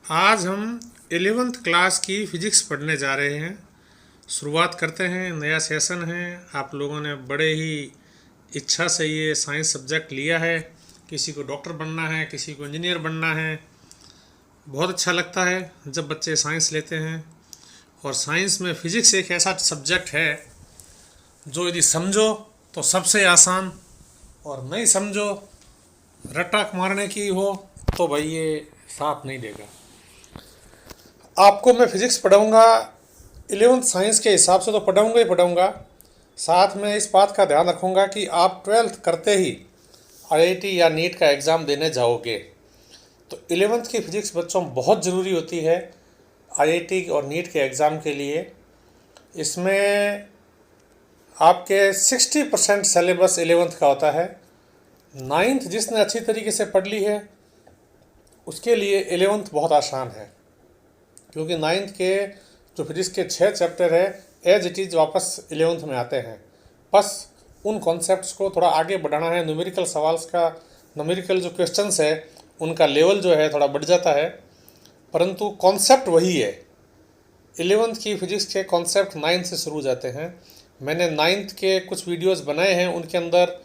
आज हम 11th class की फिजिक्स पढ़ने जा रहे हैं। शुरुआत करते हैं, नया सेशन है। आप लोगों ने बड़े ही इच्छा से ये साइंस सब्जेक्ट लिया है। किसी को डॉक्टर बनना है, किसी को इंजीनियर बनना है। बहुत अच्छा लगता है जब बच्चे साइंस लेते हैं। और साइंस में फिजिक्स एक ऐसा सब्जेक्ट है जो यदि समझो तो सबसे आसान, और नहीं समझो, रट्टा मारने की हो तो भाई ये साथ नहीं देगा। आपको मैं फिजिक्स पढ़ाऊँगा, 11th साइंस के हिसाब से तो पढ़ाऊँगा ही पढ़ाऊँगा। साथ में इस बात का ध्यान रखूँगा कि आप 12th करते ही आईआईटी या नीट का एग्ज़ाम देने जाओगे, तो 11th की फिजिक्स बच्चों बहुत ज़रूरी होती है आईआईटी और नीट के एग्ज़ाम के लिए। इसमें आपके 60% सिलेबस 11th का होता है। 9th जिसने अच्छी तरीके से पढ़ ली है उसके लिए 11th बहुत आसान है, क्योंकि 9th के जो फिजिक्स के 6 चैप्टर है एज इट इज़ वापस 11th में आते हैं। बस उन कॉन्सेप्ट्स को थोड़ा आगे बढ़ाना है। न्यूमेरिकल सवाल्स का, न्यूमेरिकल जो क्वेश्चंस है उनका लेवल जो है थोड़ा बढ़ जाता है, परंतु कॉन्सेप्ट वही है। 11th की फिजिक्स के कॉन्सेप्ट 9th से शुरू हो जाते हैं। मैंने 9th के कुछ वीडियोस बनाए हैं, उनके अंदर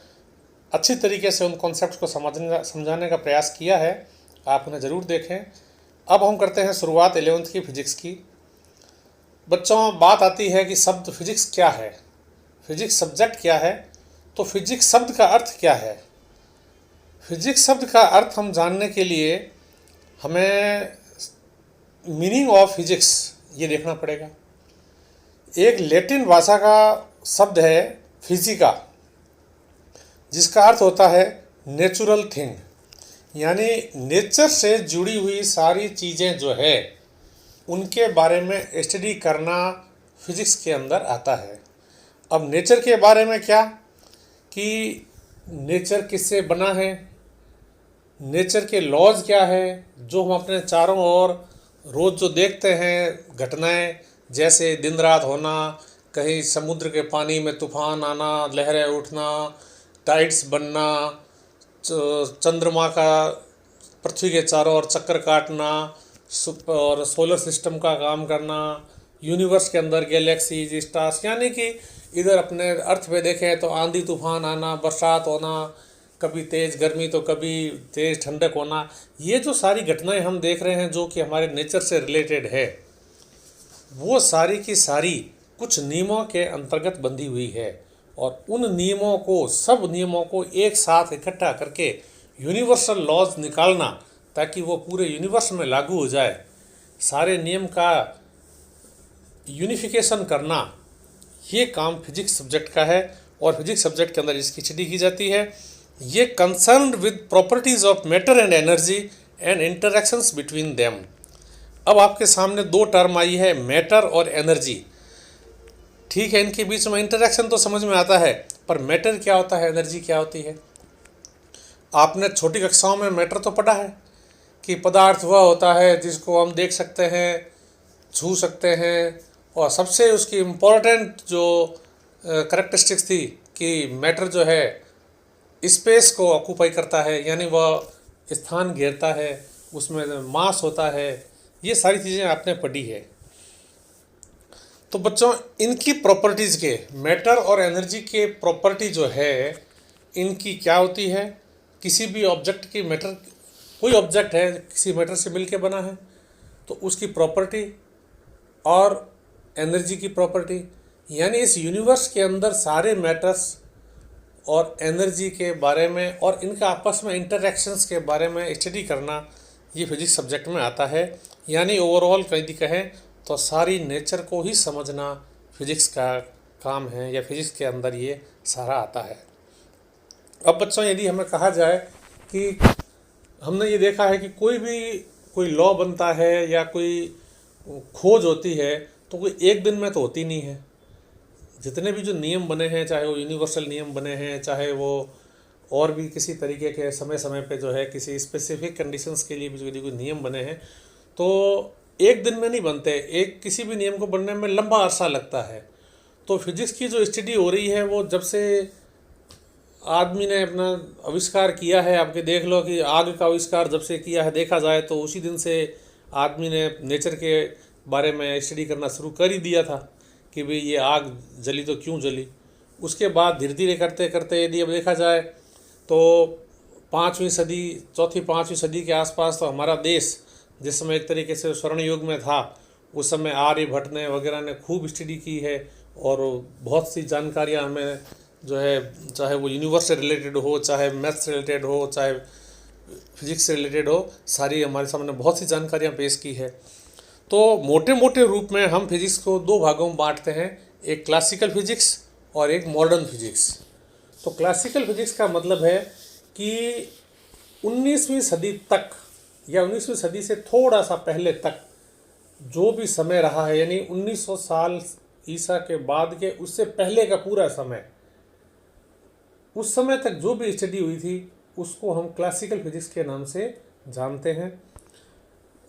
अच्छी तरीके से उन कॉन्सेप्ट को समझाने का प्रयास किया है। आप उन्हें ज़रूर देखें। अब हम करते हैं शुरुआत 11th की फिजिक्स की। बच्चों, बात आती है कि शब्द फिजिक्स क्या है, फिजिक्स सब्जेक्ट क्या है, तो फिजिक्स शब्द का अर्थ क्या है। फिजिक्स शब्द का अर्थ हम जानने के लिए हमें मीनिंग ऑफ फिजिक्स ये देखना पड़ेगा। एक लैटिन भाषा का शब्द है फिजिका, जिसका अर्थ होता है नेचुरल थिंग, यानी नेचर से जुड़ी हुई सारी चीज़ें जो है उनके बारे में स्टडी करना फिजिक्स के अंदर आता है। अब नेचर के बारे में क्या, कि नेचर किससे बना है, नेचर के लॉज क्या है जो हम अपने चारों ओर रोज़ जो देखते हैं घटनाएं, जैसे दिन रात होना, कहीं समुद्र के पानी में तूफान आना, लहरें उठना, टाइड्स बनना, चंद्रमा का पृथ्वी के चारों ओर चक्कर काटना, और सोलर सिस्टम का काम करना, यूनिवर्स के अंदर गैलेक्सीज, स्टार्स, यानी कि इधर अपने अर्थ पे देखें तो आंधी तूफान आना, बरसात होना, कभी तेज़ गर्मी तो कभी तेज़ ठंडक होना, ये जो सारी घटनाएं हम देख रहे हैं जो कि हमारे नेचर से रिलेटेड है, वो सारी की सारी कुछ नियमों के अंतर्गत बंधी हुई है। और उन नियमों को, सब नियमों को एक साथ इकट्ठा करके यूनिवर्सल लॉज निकालना, ताकि वो पूरे यूनिवर्स में लागू हो जाए, सारे नियम का यूनिफिकेशन करना, ये काम फिजिक्स सब्जेक्ट का है। और फिजिक्स सब्जेक्ट के अंदर इसकी स्टडी की जाती है। ये concern with properties of matter and energy and interactions between them. अब आपके सामने दो टर्म आई है, मैटर और एनर्जी। ठीक है, इनके बीच में इंटरेक्शन तो समझ में आता है, पर मैटर क्या होता है, एनर्जी क्या होती है। आपने छोटी कक्षाओं में मैटर तो पढ़ा है कि पदार्थ वह होता है जिसको हम देख सकते हैं, छू सकते हैं, और सबसे उसकी इम्पोर्टेंट जो करेक्टरिस्टिक्स थी कि मैटर जो है स्पेस को ऑक्यूपाई करता है, यानी वह स्थान घेरता है, उसमें मास होता है। ये सारी चीज़ें आपने पढ़ी है। तो बच्चों, इनकी प्रॉपर्टीज़ के, मैटर और एनर्जी के प्रॉपर्टी जो है इनकी क्या होती है। किसी भी ऑब्जेक्ट की, मैटर, कोई ऑब्जेक्ट है किसी मैटर से मिलके बना है तो उसकी प्रॉपर्टी और एनर्जी की प्रॉपर्टी, यानी इस यूनिवर्स के अंदर सारे मैटर्स और एनर्जी के बारे में और इनका आपस में इंटरैक्शंस के बारे में स्टडी करना, ये फिजिक्स सब्जेक्ट में आता है। यानी ओवरऑल यदि कहें तो सारी नेचर को ही समझना फिजिक्स का काम है, या फिजिक्स के अंदर ये सारा आता है। अब बच्चों, यदि हमें कहा जाए कि हमने ये देखा है कि कोई लॉ बनता है या कोई खोज होती है तो कोई एक दिन में तो होती नहीं है। जितने भी जो नियम बने हैं, चाहे वो यूनिवर्सल नियम बने हैं, चाहे वो और भी किसी तरीके के समय समय पे जो है किसी स्पेसिफिक कंडीशंस के लिए भी जो कोई नियम बने हैं, तो एक दिन में नहीं बनते। एक किसी भी नियम को बनने में लंबा अरसा लगता है। तो फिजिक्स की जो स्टडी हो रही है वो जब से आदमी ने अपना आविष्कार किया है, आपके देख लो कि आग का आविष्कार जब से किया है देखा जाए तो उसी दिन से आदमी ने नेचर के बारे में स्टडी करना शुरू कर ही दिया था कि भाई ये आग जली तो क्यों जली। उसके बाद धीरे धीरे करते करते यदि अब देखा जाए तो 5वीं सदी, चौथी 5वीं सदी के आसपास तो हमारा देश जिस समय एक तरीके से स्वर्ण युग में था, उस समय आर्यभट्ट ने वगैरह ने खूब स्टडी की है और बहुत सी जानकारियाँ हमें जो है, चाहे वो यूनिवर्स से रिलेटेड हो, चाहे मैथ्स से रिलेटेड हो, चाहे फिजिक्स से रिलेटेड हो, सारी हमारे सामने बहुत सी जानकारियाँ पेश की है। तो मोटे मोटे रूप में हम फिजिक्स को दो भागों में बांटते हैं, एक क्लासिकल फिजिक्स और एक मॉडर्न फिजिक्स। तो क्लासिकल फिजिक्स का मतलब है कि 19वीं सदी तक या 19वीं सदी से थोड़ा सा पहले तक जो भी समय रहा है, यानी 1900 साल ईसा के बाद के उससे पहले का पूरा समय, उस समय तक जो भी स्टडी हुई थी उसको हम क्लासिकल फिजिक्स के नाम से जानते हैं।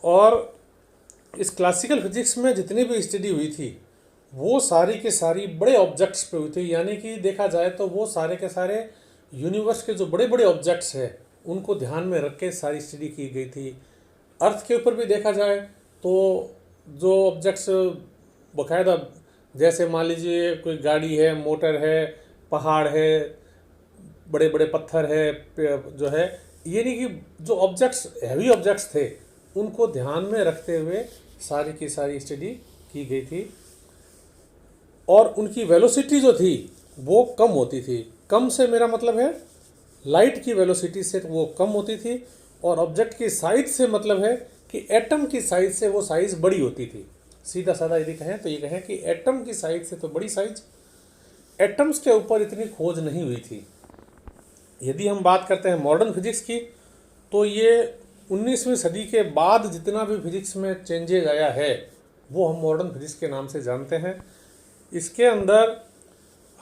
और इस क्लासिकल फिजिक्स में जितनी भी स्टडी हुई थी वो सारी के सारी बड़े ऑब्जेक्ट्स पे हुई थी, यानी कि देखा जाए तो वो सारे के सारे यूनिवर्स के जो बड़े बड़े ऑब्जेक्ट्स हैं उनको ध्यान में रख के सारी स्टडी की गई थी। अर्थ के ऊपर भी देखा जाए तो जो ऑब्जेक्ट्स बाकायदा, जैसे मान लीजिए कोई गाड़ी है, मोटर है, पहाड़ है, बड़े बड़े पत्थर है, जो है, ये नहीं कि जो ऑब्जेक्ट्स हैवी ऑब्जेक्ट्स थे उनको ध्यान में रखते हुए सारी की सारी स्टडी की गई थी। और उनकी वेलोसिटी जो थी वो कम होती थी। कम से मेरा मतलब है लाइट की वेलोसिटी से वो कम होती थी, और ऑब्जेक्ट की साइज से मतलब है कि एटम की साइज से वो साइज़ बड़ी होती थी। सीधा साधा यदि कहें तो ये कहें कि एटम की साइज से तो बड़ी साइज। एटम्स के ऊपर इतनी खोज नहीं हुई थी। यदि हम बात करते हैं मॉडर्न फिजिक्स की, तो ये 19वीं सदी के बाद जितना भी फिजिक्स में चेंजेज आया है वो हम मॉडर्न फिजिक्स के नाम से जानते हैं। इसके अंदर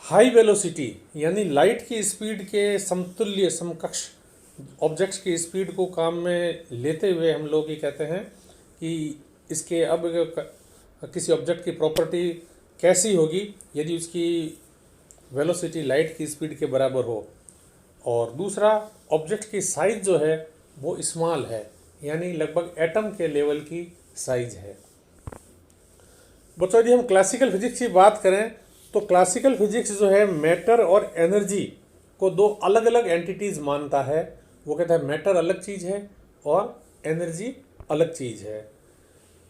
हाई वेलोसिटी यानी लाइट की स्पीड के समतुल्य समकक्ष ऑब्जेक्ट्स की स्पीड को काम में लेते हुए हम लोग ये कहते हैं कि इसके अब किसी ऑब्जेक्ट की प्रॉपर्टी कैसी होगी यदि उसकी वेलोसिटी लाइट की स्पीड के बराबर हो। और दूसरा, ऑब्जेक्ट की साइज जो है वो स्मॉल है, यानी लगभग एटम के लेवल की साइज है। बच्चों, यदि हम क्लासिकल फिजिक्स की बात करें तो क्लासिकल फिजिक्स जो है मैटर और एनर्जी को दो अलग अलग एंटिटीज़ मानता है। वो कहता है मैटर अलग चीज़ है और एनर्जी अलग चीज़ है।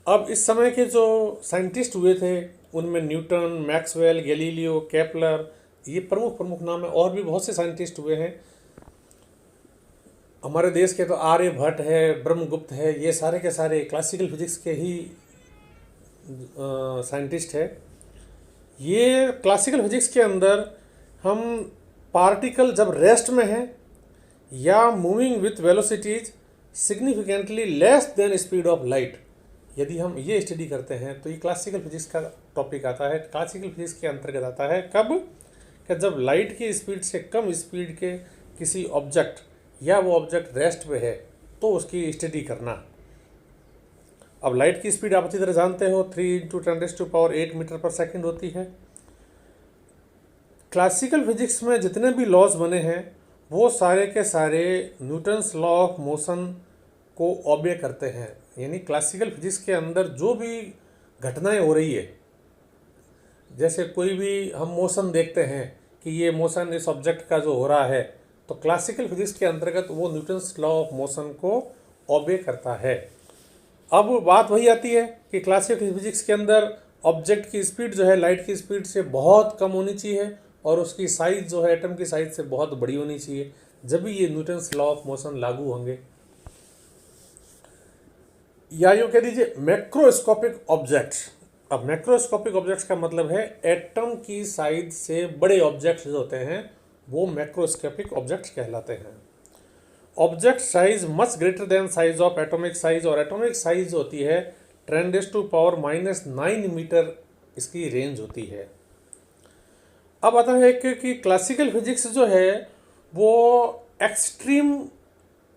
अब इस समय के जो साइंटिस्ट हुए थे उनमें न्यूटन, मैक्सवेल, गैलीलियो, केपलर, ये प्रमुख प्रमुख नाम है। और भी बहुत से साइंटिस्ट हुए हैं। हमारे देश के तो आर्यभट्ट है, ब्रह्मगुप्त है, ये सारे के सारे क्लासिकल फिजिक्स के ही साइंटिस्ट है। ये क्लासिकल फिजिक्स के अंदर हम पार्टिकल जब रेस्ट में है या moving with velocities significantly less than speed of light, यदि हम ये स्टडी करते हैं तो ये क्लासिकल फिजिक्स का टॉपिक आता है। क्लासिकल फिजिक्स के अंतर्गत आता है कब कि जब लाइट की स्पीड से कम स्पीड के किसी ऑब्जेक्ट या वो ऑब्जेक्ट रेस्ट पे है तो उसकी स्टडी करना। अब लाइट की स्पीड आप अच्छी तरह जानते हो 3 × 10⁸ मीटर पर सेकंड होती है। क्लासिकल फिजिक्स में जितने भी लॉज बने हैं वो सारे के सारे न्यूटन्स लॉ ऑफ मोशन को ऑबे करते हैं। यानी क्लासिकल फिजिक्स के अंदर जो भी घटनाएं हो रही है, जैसे कोई भी हम मोशन देखते हैं कि ये मोशन इस ऑब्जेक्ट का जो हो रहा है, तो क्लासिकल फिजिक्स के अंतर्गत वो न्यूटन्स लॉ ऑफ मोशन को ऑबे करता है। अब बात वही आती है कि क्लासिकल फिजिक्स के अंदर ऑब्जेक्ट की स्पीड जो है लाइट की स्पीड से बहुत कम होनी चाहिए और उसकी साइज जो है एटम की साइज से बहुत बड़ी होनी चाहिए, जब भी ये न्यूटन्स लॉ ऑफ मोशन लागू होंगे। या यूँ कह दीजिए मैक्रोस्कोपिक ऑब्जेक्ट्स। अब मैक्रोस्कोपिक ऑब्जेक्ट्स का मतलब है एटम की साइज से बड़े ऑब्जेक्ट्स जो होते हैं वो मैक्रोस्कोपिक ऑब्जेक्ट्स कहलाते हैं। Object size much greater than size of atomic size, और एटॉमिक साइज होती है 10⁻⁹ मीटर इसकी रेंज होती है। अब आता है कि क्लासिकल फिजिक्स जो है वो एक्सट्रीम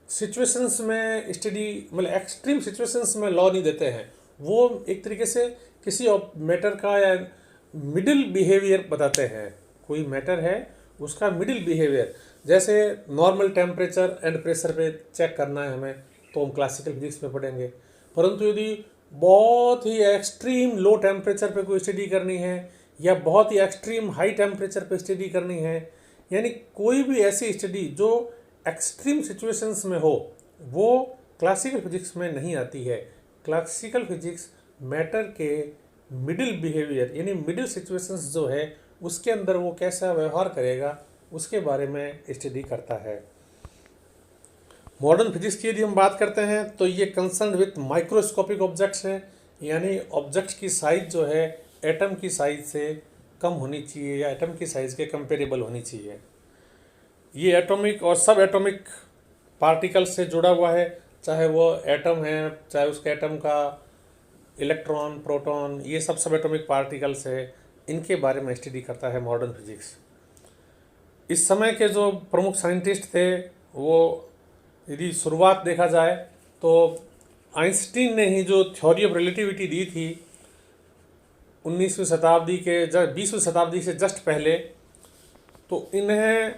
सिचुएशंस में स्टडी, मतलब एक्सट्रीम सिचुएशंस में लॉ नहीं देते हैं। वो एक तरीके से किसी मैटर का या मिडिल बिहेवियर बताते हैं। कोई मैटर है उसका मिडिल बिहेवियर, जैसे नॉर्मल टेम्परेचर एंड प्रेशर पे चेक करना है हमें तो हम क्लासिकल फिजिक्स में पढ़ेंगे। परंतु यदि बहुत ही एक्सट्रीम लो टेम्परेचर पे कोई स्टडी करनी है या बहुत ही एक्सट्रीम हाई टेम्परेचर पे स्टडी करनी है, यानी कोई भी ऐसी स्टडी जो एक्सट्रीम सिचुएशंस में हो, वो क्लासिकल फिजिक्स में नहीं आती है। क्लासिकल फिजिक्स मैटर के मिडिल बिहेवियर यानी मिडिल सिचुएशंस जो है उसके अंदर वो कैसा व्यवहार करेगा उसके बारे में स्टडी करता है। मॉडर्न फिजिक्स की यदि हम बात करते हैं तो ये कंसर्न विथ माइक्रोस्कोपिक ऑब्जेक्ट्स है, यानी ऑब्जेक्ट्स की साइज जो है एटम की साइज से कम होनी चाहिए या एटम की साइज के कंपेरेबल होनी चाहिए। ये एटॉमिक और सब एटॉमिक पार्टिकल से जुड़ा हुआ है, चाहे वो एटम है, चाहे उसके एटम का इलेक्ट्रॉन, प्रोटॉन, ये सब एटॉमिक पार्टिकल्स है, इनके बारे में स्टडी करता है मॉडर्न फिजिक्स। इस समय के जो प्रमुख साइंटिस्ट थे वो यदि शुरुआत देखा जाए तो आइंस्टीन ने ही जो थ्योरी ऑफ रिलेटिविटी दी थी 19वीं शताब्दी के 20वीं शताब्दी से जस्ट पहले, तो इन्हें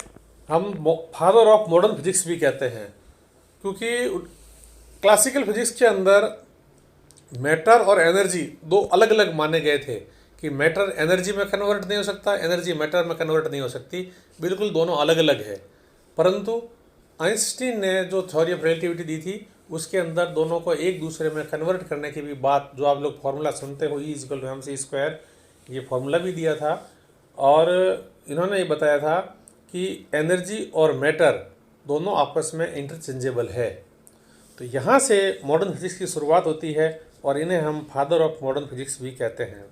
हम फादर ऑफ मॉडर्न फिजिक्स भी कहते हैं, क्योंकि क्लासिकल फिजिक्स के अंदर मैटर और एनर्जी दो अलग अलग माने गए थे कि मैटर एनर्जी में कन्वर्ट नहीं हो सकता, एनर्जी मैटर में कन्वर्ट नहीं हो सकती, बिल्कुल दोनों अलग अलग है। परंतु आइंस्टीन ने जो थ्योरी ऑफ रिलेटिविटी दी थी उसके अंदर दोनों को एक दूसरे में कन्वर्ट करने की भी बात, जो आप लोग फार्मूला सुनते हो E=mc², ये फार्मूला भी दिया था और इन्होंने ये बताया था कि एनर्जी और मैटर दोनों आपस में इंटरचेंजेबल है। तो यहाँ से मॉडर्न फिजिक्स की शुरुआत होती है और इन्हें हम फादर ऑफ मॉडर्न फिजिक्स भी कहते हैं।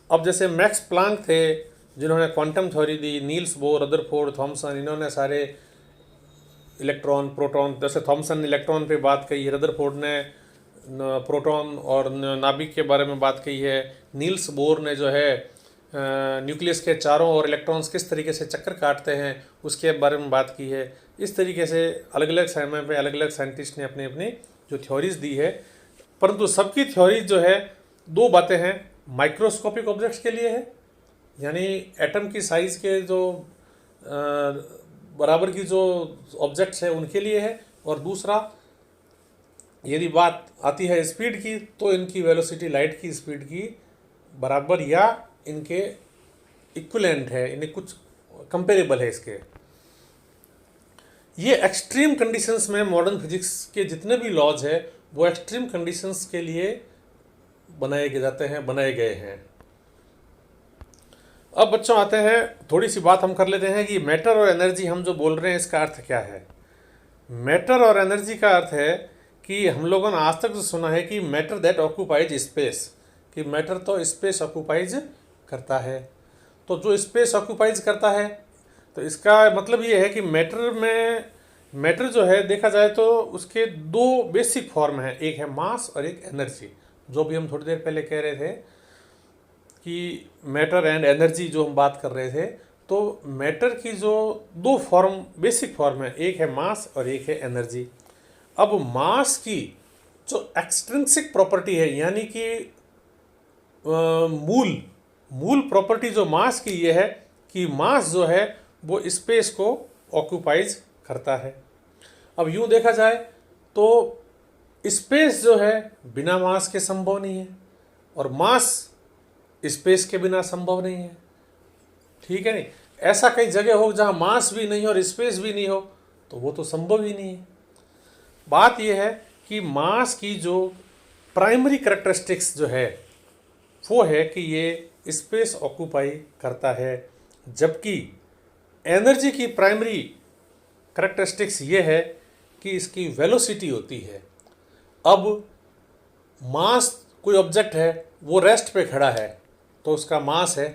अब जैसे मैक्स प्लांक थे जिन्होंने क्वांटम थ्योरी दी, नील्स बोर, रदरफोर्ड, थॉमसन, इन्होंने सारे इलेक्ट्रॉन, प्रोटॉन, जैसे थॉमसन ने इलेक्ट्रॉन पे बात कही, रदरफोर्ड ने प्रोटॉन और नाभिक के बारे में बात कही है, नील्स बोर ने जो है न्यूक्लियस के चारों ओर इलेक्ट्रॉन्स किस तरीके से चक्कर काटते हैं उसके बारे में बात की है। इस तरीके से अलग अलग समय पे अलग अलग साइंटिस्ट ने अपनी अपनी जो थ्योरीज दी है, परंतु सबकी थ्योरीज जो है दो बातें हैं, माइक्रोस्कोपिक ऑब्जेक्ट्स के लिए है, यानी एटम की साइज़ के जो बराबर की जो ऑब्जेक्ट्स है उनके लिए है, और दूसरा यदि बात आती है स्पीड की तो इनकी वेलोसिटी लाइट की स्पीड की बराबर या इनके इक्विवेलेंट है, इन्हें कुछ कंपेरेबल है इसके। ये एक्सट्रीम कंडीशंस में मॉडर्न फिजिक्स के जितने भी लॉज है वो एक्सट्रीम कंडीशंस के लिए बनाए गए हैं। अब बच्चों आते हैं, थोड़ी सी बात हम कर लेते हैं कि मैटर और एनर्जी हम जो बोल रहे हैं इसका अर्थ क्या है। मैटर और एनर्जी का अर्थ है कि हम लोगों ने आज तक जो सुना है कि मैटर दैट ऑक्यूपाइज स्पेस, कि मैटर तो स्पेस ऑक्यूपाइज करता है। तो जो स्पेस ऑक्यूपाइज करता है तो इसका मतलब ये है कि मैटर जो है देखा जाए तो उसके दो बेसिक फॉर्म हैं, एक है मास और एक एनर्जी, जो भी हम थोड़ी देर पहले कह रहे थे कि मैटर एंड एनर्जी जो हम बात कर रहे थे। तो मैटर की जो दो फॉर्म, बेसिक फॉर्म है, एक है मास और एक है एनर्जी। अब मास की जो एक्सट्रिंसिक प्रॉपर्टी है, यानी कि मूल प्रॉपर्टी जो मास की ये है कि मास जो है वो स्पेस को ऑक्यूपाइज करता है। अब यूँ देखा जाए तो स्पेस जो है बिना मास के संभव नहीं है और मास स्पेस के बिना संभव नहीं है, ठीक है नहीं। ऐसा कई जगह हो जहाँ मास भी नहीं हो और स्पेस भी नहीं हो तो वो तो संभव ही नहीं है। बात यह है कि मास की जो प्राइमरी कैरेक्टरिस्टिक्स जो है वो है कि ये स्पेस ऑक्यूपाई करता है, जबकि एनर्जी की प्राइमरी कैरेक्टरिस्टिक्स ये है कि इसकी वेलोसिटी होती है। अब मास, कोई ऑब्जेक्ट है वो रेस्ट पे खड़ा है तो उसका मास है,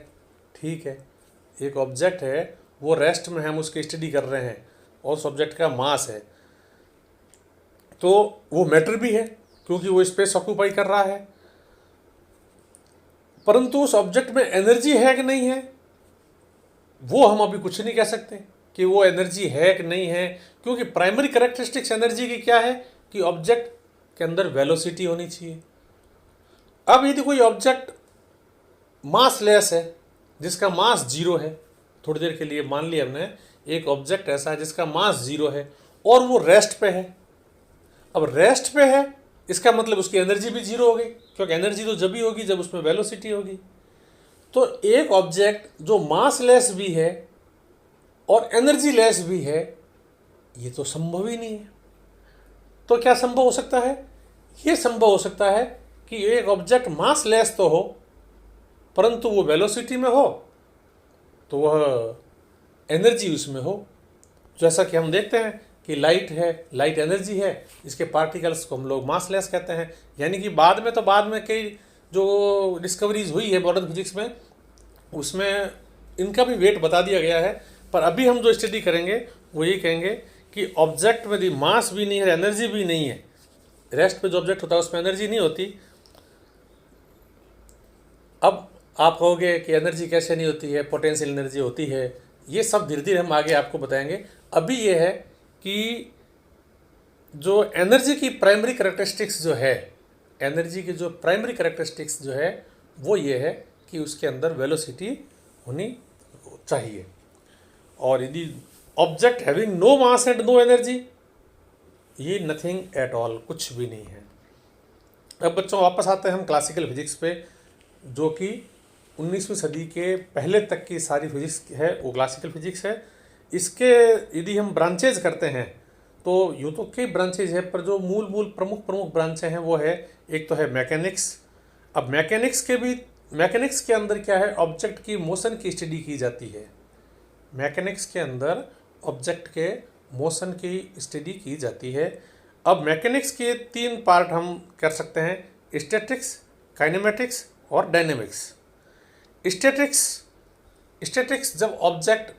ठीक है। एक ऑब्जेक्ट है वो रेस्ट में, हम उसकी स्टडी कर रहे हैं और उस ऑब्जेक्ट का मास है, तो वो मैटर भी है क्योंकि वो स्पेस ऑक्यूपाई कर रहा है। परंतु उस ऑब्जेक्ट में एनर्जी है कि नहीं है वो हम अभी कुछ नहीं कह सकते कि वो एनर्जी है कि नहीं है, क्योंकि प्राइमरी कैरेक्टरिस्टिक्स एनर्जी की क्या है कि ऑब्जेक्ट के अंदर वेलोसिटी होनी चाहिए। अब यदि कोई ऑब्जेक्ट मास लेस है जिसका मास 0 है, थोड़ी देर के लिए मान लिया हमने एक ऑब्जेक्ट ऐसा है जिसका मास 0 है और वो रेस्ट पे है। अब रेस्ट पे है इसका मतलब उसकी एनर्जी भी जीरो हो गई, क्योंकि एनर्जी तो जब ही होगी जब उसमें वेलोसिटी होगी। तो एक ऑब्जेक्ट जो मास लेस भी है और एनर्जी लेस भी है, ये तो संभव ही नहीं है। तो क्या संभव हो सकता है? ये संभव हो सकता है कि एक ऑब्जेक्ट मास लेस तो हो परंतु वो वेलोसिटी में हो, तो वह एनर्जी उसमें हो। जैसा कि हम देखते हैं कि लाइट है, लाइट एनर्जी है, इसके पार्टिकल्स को हम लोग मास लेस कहते हैं। यानी कि बाद में कई जो डिस्कवरीज हुई है मॉडर्न फिजिक्स में, उसमें इनका भी वेट बता दिया गया है। पर अभी हम जो स्टडी करेंगे वो ये कहेंगे कि ऑब्जेक्ट में यदि मास भी नहीं है, एनर्जी भी नहीं है, रेस्ट पे जो ऑब्जेक्ट होता है उसमें एनर्जी नहीं होती। अब आप कहोगे कि एनर्जी कैसे नहीं होती है, पोटेंशियल एनर्जी होती है। ये सब धीरे धीरे हम आगे आपको बताएंगे। अभी ये है कि जो एनर्जी की प्राइमरी कैरेक्टरिस्टिक्स जो है, एनर्जी की जो प्राइमरी कैरेक्टरिस्टिक्स जो है वो ये है कि उसके अंदर वेलोसिटी होनी चाहिए। और यदि object having no mass and no energy, ये नथिंग एट ऑल, कुछ भी नहीं है। अब बच्चों वापस आते हैं हम क्लासिकल फिजिक्स पे, जो कि 19वीं सदी के पहले तक की सारी फिजिक्स है वो क्लासिकल फिजिक्स है। इसके यदि हम ब्रांचेज करते हैं तो यूँ तो कई ब्रांचेज है, पर जो मूल प्रमुख ब्रांचें हैं वो है, एक तो है मैकेनिक्स। अब मैकेनिक्स के अंदर क्या है, ऑब्जेक्ट की मोशन की स्टडी की जाती है। मैकेनिक्स के अंदर ऑब्जेक्ट के मोशन की स्टडी की जाती है। अब मैकेनिक्स के 3 पार्ट हम कर सकते हैं, स्टैटिक्स, काइनेमेटिक्स और डायनेमिक्स। स्टैटिक्स जब ऑब्जेक्ट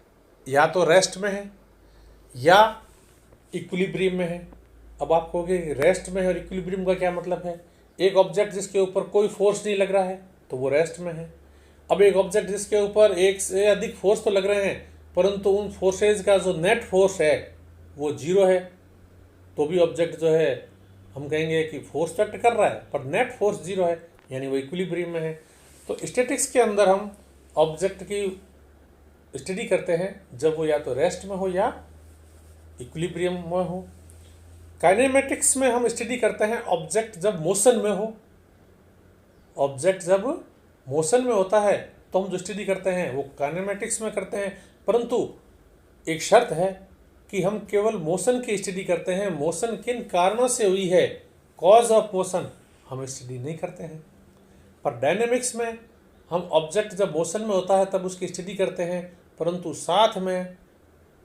या तो रेस्ट में है या इक्विलिब्रियम में है। अब आप कहोगे रेस्ट में है और इक्विलिब्रियम का क्या मतलब है? एक ऑब्जेक्ट जिसके ऊपर कोई फोर्स नहीं लग रहा है तो वो रेस्ट में है। अब एक ऑब्जेक्ट जिसके ऊपर एक से अधिक फोर्स तो लग रहे हैं परंतु उन फोर्सेज का जो नेट फोर्स है वो जीरो है, तो भी ऑब्जेक्ट जो है हम कहेंगे कि फोर्स तो एक्ट कर रहा है पर नेट फोर्स जीरो है, यानी वो इक्विलिब्रियम में है। तो स्टैटिक्स के अंदर हम ऑब्जेक्ट की स्टडी करते हैं जब वो या तो रेस्ट में हो या इक्विलिब्रियम में हो। काइनेमेटिक्स में हम स्टडी करते हैं ऑब्जेक्ट जब मोशन में हो। ऑब्जेक्ट जब मोशन में होता है तो हम जो स्टडी करते हैं वो काइनेमेटिक्स में करते हैं, परंतु एक शर्त है कि हम केवल मोशन की स्टडी करते हैं। मोशन किन कारणों से हुई है, कॉज ऑफ मोशन, हम स्टडी नहीं करते हैं। पर डायनेमिक्स में हम ऑब्जेक्ट जब मोशन में होता है तब उसकी स्टडी करते हैं, परंतु साथ में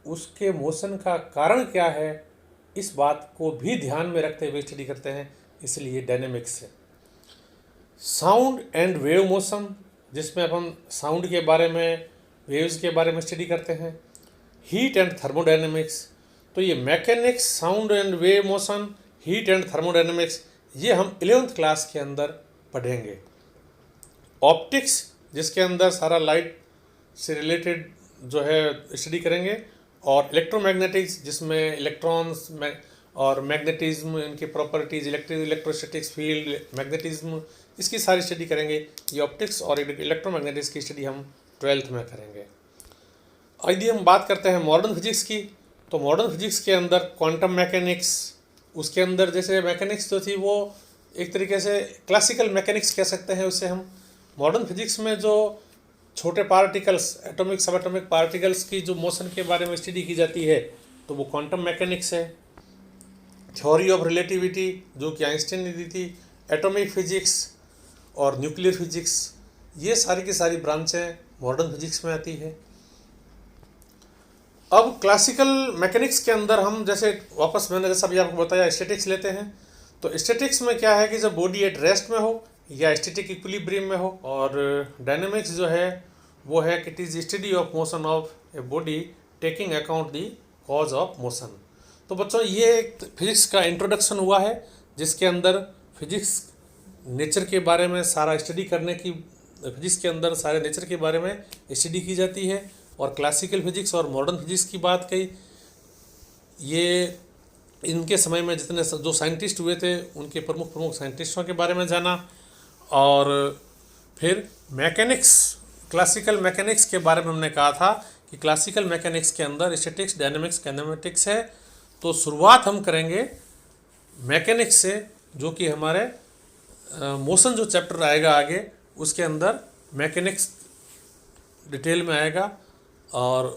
उसके मोशन का कारण क्या है इस बात को भी ध्यान में रखते हुए स्टडी करते हैं, इसलिए डायनेमिक्स है। साउंड एंड वेव मोशन, जिसमें अपन साउंड के बारे में, वेव्स के बारे में स्टडी करते हैं। हीट एंड थर्मोडायनेमिक्स, तो ये mechanics, sound and wave motion, heat and thermodynamics, ये हम 11th क्लास के अंदर पढ़ेंगे। ऑप्टिक्स, जिसके अंदर सारा लाइट से रिलेटेड जो है स्टडी करेंगे। और इलेक्ट्रोमैग्नेटिक्स, जिसमें इलेक्ट्रॉन्स में और मैग्नेटिज्म, इनकी प्रॉपर्टीज, इलेक्ट्रोस्टैटिक्स फील्ड, मैग्नेटिज्म, इसकी सारी स्टडी करेंगे। ये ऑप्टिक्स और इलेक्ट्रोमैग्नेटिक्स की स्टडी हम 12th में करेंगे। यदि हम बात करते हैं मॉडर्न फिजिक्स की, तो मॉडर्न फिजिक्स के अंदर क्वांटम मैकेनिक्स, उसके अंदर जैसे मैकेनिक्स जो थी वो एक तरीके से क्लासिकल मैकेनिक्स कह सकते हैं उसे हम। मॉडर्न फिजिक्स में जो छोटे पार्टिकल्स, एटॉमिक, सब एटॉमिक पार्टिकल्स की जो मोशन के बारे में स्टडी की जाती है तो वो क्वांटम मैकेनिक्स है। थ्योरी ऑफ रिलेटिविटी जो कि आइंस्टाइन ने दी थी, एटॉमिक फिजिक्स और न्यूक्लियर फिजिक्स, ये सारी की सारी ब्रांचें मॉडर्न फिजिक्स में आती है। अब क्लासिकल मैकेनिक्स के अंदर हम जैसे वापस मैंने जैसा भी आपको बताया स्टैटिक्स लेते हैं। तो स्टैटिक्स में क्या है कि जब बॉडी एट रेस्ट में हो या स्टैटिक इक्विलिब्रियम में हो। और डायनेमिक्स जो है वो है कि it is study of motion of a body taking account the cause of motion. तो बच्चों ये एक फिजिक्स का इंट्रोडक्शन हुआ है जिसके अंदर फिजिक्स नेचर के बारे में सारा स्टडी करने की, फिजिक्स के अंदर सारे नेचर के बारे में स्टडी की जाती है। और क्लासिकल फिजिक्स और मॉडर्न फिजिक्स की बात कही, ये इनके समय में जितने जो साइंटिस्ट हुए थे उनके प्रमुख साइंटिस्टों के बारे में जाना। और फिर मैकेनिक्स, क्लासिकल मैकेनिक्स के बारे में हमने कहा था कि क्लासिकल मैकेनिक्स के अंदर स्टैटिक्स, डायनेमिक्स, काइनेमेटिक्स है। तो शुरुआत हम करेंगे मैकेनिक्स से, जो कि हमारे मोशन जो चैप्टर आएगा आगे, उसके अंदर मैकेनिक्स डिटेल में आएगा। और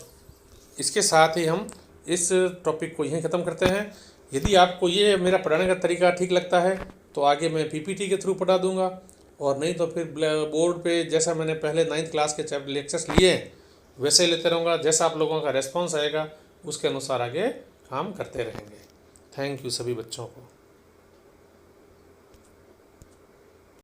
इसके साथ ही हम इस टॉपिक को यहीं ख़त्म करते हैं। यदि आपको ये मेरा पढ़ाने का तरीका ठीक लगता है तो आगे मैं पीपीटी के थ्रू पढ़ा दूंगा, और नहीं तो फिर बोर्ड पे जैसा मैंने पहले 9th क्लास के चैप्टर लेक्चर्स लिए वैसे ही लेते रहूँगा। जैसा आप लोगों का रेस्पॉन्स आएगा उसके अनुसार आगे काम करते रहेंगे। थैंक यू सभी बच्चों को।